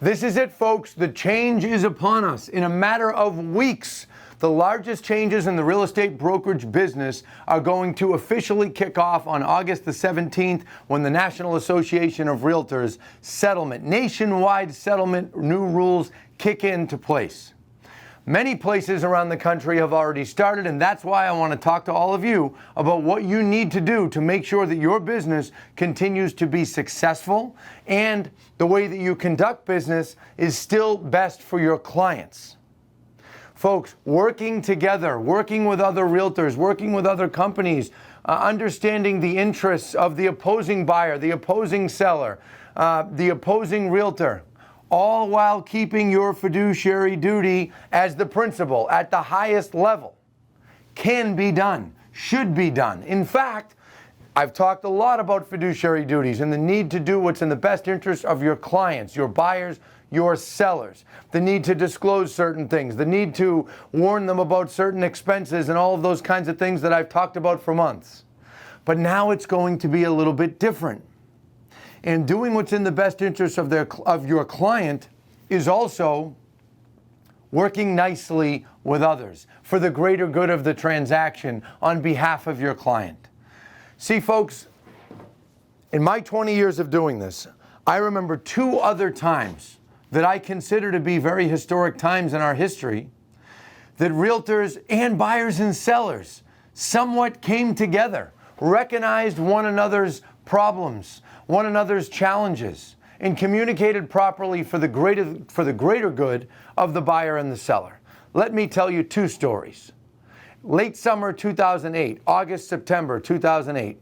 This is it, folks. The change is upon us. In a matter of weeks, the largest changes in the real estate brokerage business are going to officially kick off on August the 17th when the National Association of Realtors nationwide settlement new rules kick into place. Many places around the country have already started, and that's why I want to talk to all of you about what you need to do to make sure that your business continues to be successful and the way that you conduct business is still best for your clients. Folks, working together, working with other realtors, working with other companies, understanding the interests of the opposing buyer, the opposing seller, the opposing realtor, all while keeping your fiduciary duty as the principal at the highest level, can be done, should be done. In fact, I've talked a lot about fiduciary duties and the need to do what's in the best interest of your clients, your buyers, your sellers, the need to disclose certain things, the need to warn them about certain expenses and all of those kinds of things that I've talked about for months. But now it's going to be a little bit different. And doing what's in the best interest of your client is also working nicely with others for the greater good of the transaction on behalf of your client. See, folks, in my 20 years of doing this, I remember two other times that I consider to be very historic times in our history that realtors and buyers and sellers somewhat came together, recognized one another's problems, one another's challenges, and communicated properly for the greater good of the buyer and the seller. Let me tell you two stories. Late summer 2008, August, September 2008,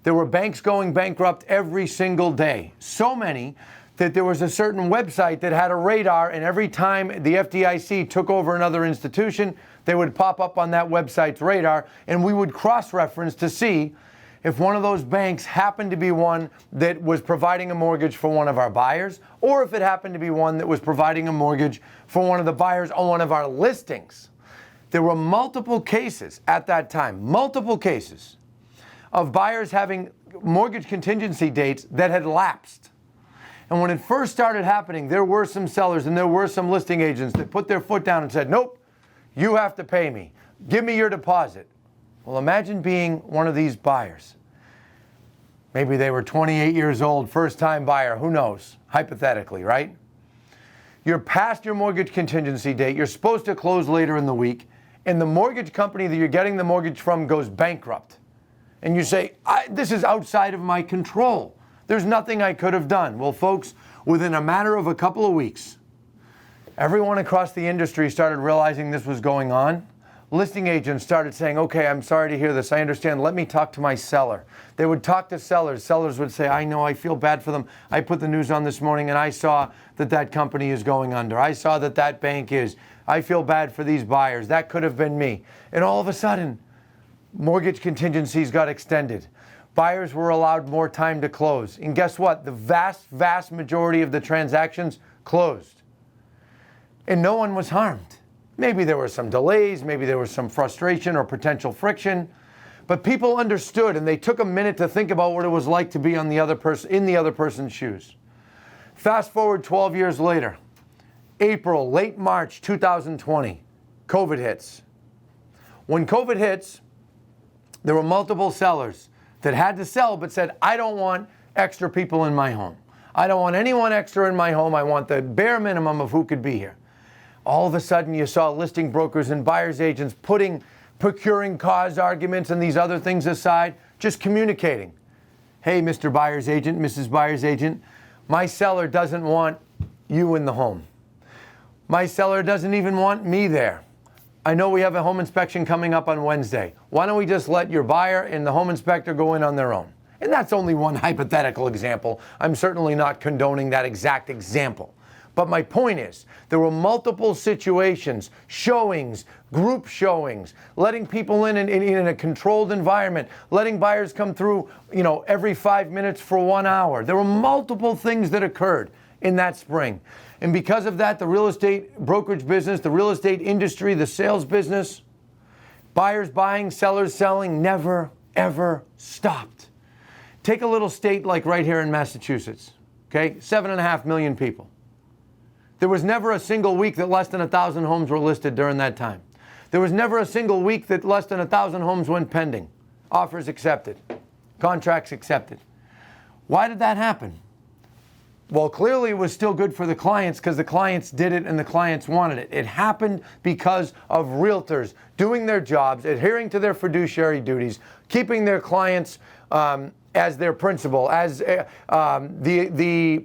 there were banks going bankrupt every single day. So many that there was a certain website that had a radar, and every time the FDIC took over another institution, they would pop up on that website's radar, and we would cross-reference to see if one of those banks happened to be one that was providing a mortgage for one of our buyers, or if it happened to be one that was providing a mortgage for one of the buyers on one of our listings. There were multiple cases at that time, multiple cases of buyers having mortgage contingency dates that had lapsed. And when it first started happening, there were some sellers and there were some listing agents that put their foot down and said, nope, you have to pay me. Give me your deposit. Well, imagine being one of these buyers. Maybe they were 28 years old, first-time buyer, who knows, hypothetically, right? You're past your mortgage contingency date, you're supposed to close later in the week, and the mortgage company that you're getting the mortgage from goes bankrupt. And you say, this is outside of my control. There's nothing I could have done. Well, folks, within a matter of a couple of weeks, everyone across the industry started realizing this was going on. Listing agents started saying, okay, I'm sorry to hear this. I understand. Let me talk to my seller. They would talk to sellers. Sellers would say, I know, I feel bad for them. I put the news on this morning and I saw that that company is going under. I saw that that bank is. I feel bad for these buyers. That could have been me. And all of a sudden, mortgage contingencies got extended. Buyers were allowed more time to close. And guess what? The vast, vast majority of the transactions closed. And no one was harmed. Maybe there were some delays, maybe there was some frustration or potential friction, but people understood and they took a minute to think about what it was like to be on the other person, in the other person's shoes. Fast forward 12 years later, April, late March 2020, COVID hits. When COVID hits, there were multiple sellers that had to sell but said, I don't want extra people in my home. I don't want anyone extra in my home. I want the bare minimum of who could be here. All of a sudden, you saw listing brokers and buyer's agents putting procuring cause arguments and these other things aside, just communicating. Hey, Mr. Buyer's Agent, Mrs. Buyer's Agent, my seller doesn't want you in the home. My seller doesn't even want me there. I know we have a home inspection coming up on Wednesday. Why don't we just let your buyer and the home inspector go in on their own? And that's only one hypothetical example. I'm certainly not condoning that exact example. But my point is, there were multiple situations, showings, group showings, letting people in a controlled environment, letting buyers come through, every 5 minutes for 1 hour. There were multiple things that occurred in that spring. And because of that, the real estate brokerage business, the real estate industry, the sales business, buyers buying, sellers selling, never, ever stopped. Take a little state like right here in Massachusetts, okay? 7.5 million people. There was never a single week that less than 1,000 homes were listed during that time. There was never a single week that less than 1,000 homes went pending. Offers accepted. Contracts accepted. Why did that happen? Well, clearly it was still good for the clients because the clients did it and the clients wanted it. It happened because of realtors doing their jobs, adhering to their fiduciary duties, keeping their clients as their principal, as the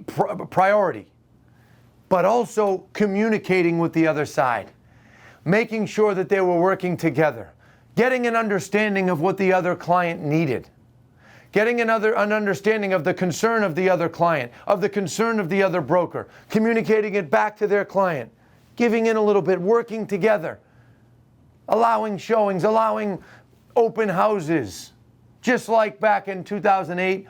priority, but also communicating with the other side, making sure that they were working together, getting an understanding of what the other client needed, getting an understanding of the concern of the other client, of the concern of the other broker, communicating it back to their client, giving in a little bit, working together, allowing showings, allowing open houses, just like back in 2008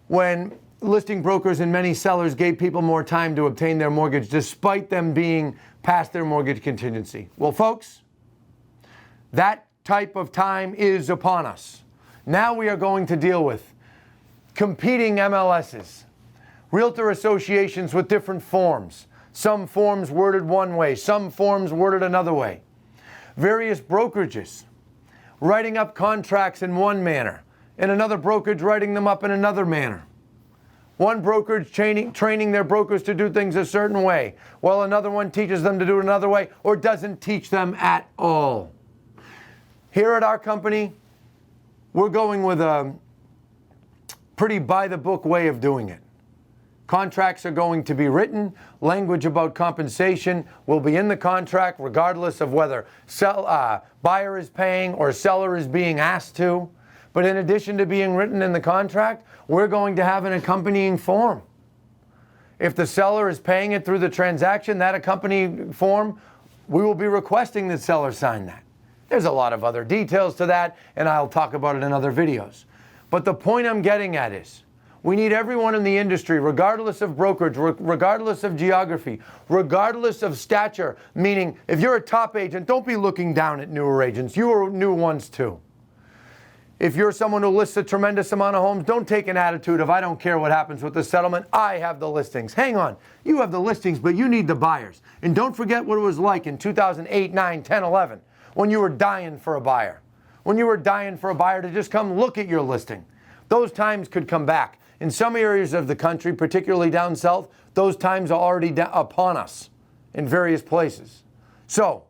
when listing brokers and many sellers gave people more time to obtain their mortgage despite them being past their mortgage contingency. Well, folks, that type of time is upon us. Now we are going to deal with competing MLSs, realtor associations with different forms, some forms worded one way, some forms worded another way, various brokerages writing up contracts in one manner, and another brokerage writing them up in another manner. One brokerage training their brokers to do things a certain way, while another one teaches them to do it another way or doesn't teach them at all. Here at our company, we're going with a pretty by-the-book way of doing it. Contracts are going to be written. Language about compensation will be in the contract regardless of whether buyer is paying or seller is being asked to. But in addition to being written in the contract, we're going to have an accompanying form. If the seller is paying it through the transaction, that accompanying form, we will be requesting that seller sign that. There's a lot of other details to that, and I'll talk about it in other videos. But the point I'm getting at is, we need everyone in the industry, regardless of brokerage, regardless of geography, regardless of stature, meaning if you're a top agent, don't be looking down at newer agents. You are new ones too. If you're someone who lists a tremendous amount of homes, don't take an attitude of, I don't care what happens with the settlement, I have the listings. Hang on, you have the listings, but you need the buyers. And don't forget what it was like in 2008, 9, 10, 11, when you were dying for a buyer. When you were dying for a buyer to just come look at your listing. Those times could come back. In some areas of the country, particularly down south, those times are already upon us in various places. So,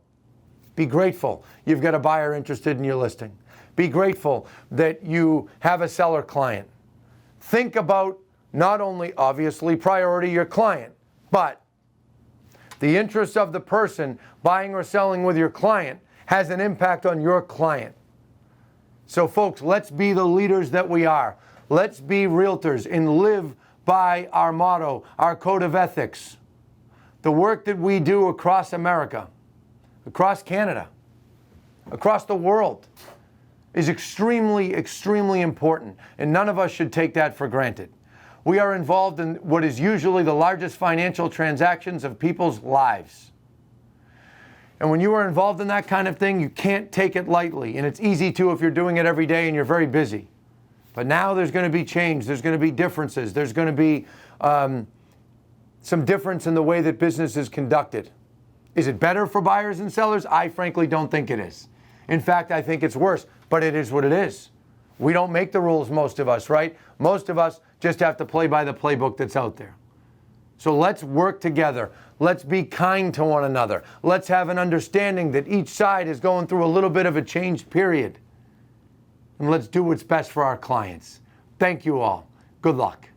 be grateful you've got a buyer interested in your listing. Be grateful that you have a seller client. Think about not only, obviously, priority your client, but the interests of the person buying or selling with your client has an impact on your client. So, folks, let's be the leaders that we are. Let's be realtors and live by our motto, our code of ethics. The work that we do across America, across Canada, across the world is extremely, extremely important, and none of us should take that for granted. We are involved in what is usually the largest financial transactions of people's lives. And when you are involved in that kind of thing, you can't take it lightly, and it's easy to if you're doing it every day and you're very busy. But now there's going to be change, there's going to be differences, there's going to be some difference in the way that business is conducted. Is it better for buyers and sellers? I frankly don't think it is. In fact, I think it's worse, but it is what it is. We don't make the rules, most of us, right? Most of us just have to play by the playbook that's out there. So let's work together. Let's be kind to one another. Let's have an understanding that each side is going through a little bit of a change period. And let's do what's best for our clients. Thank you all. Good luck.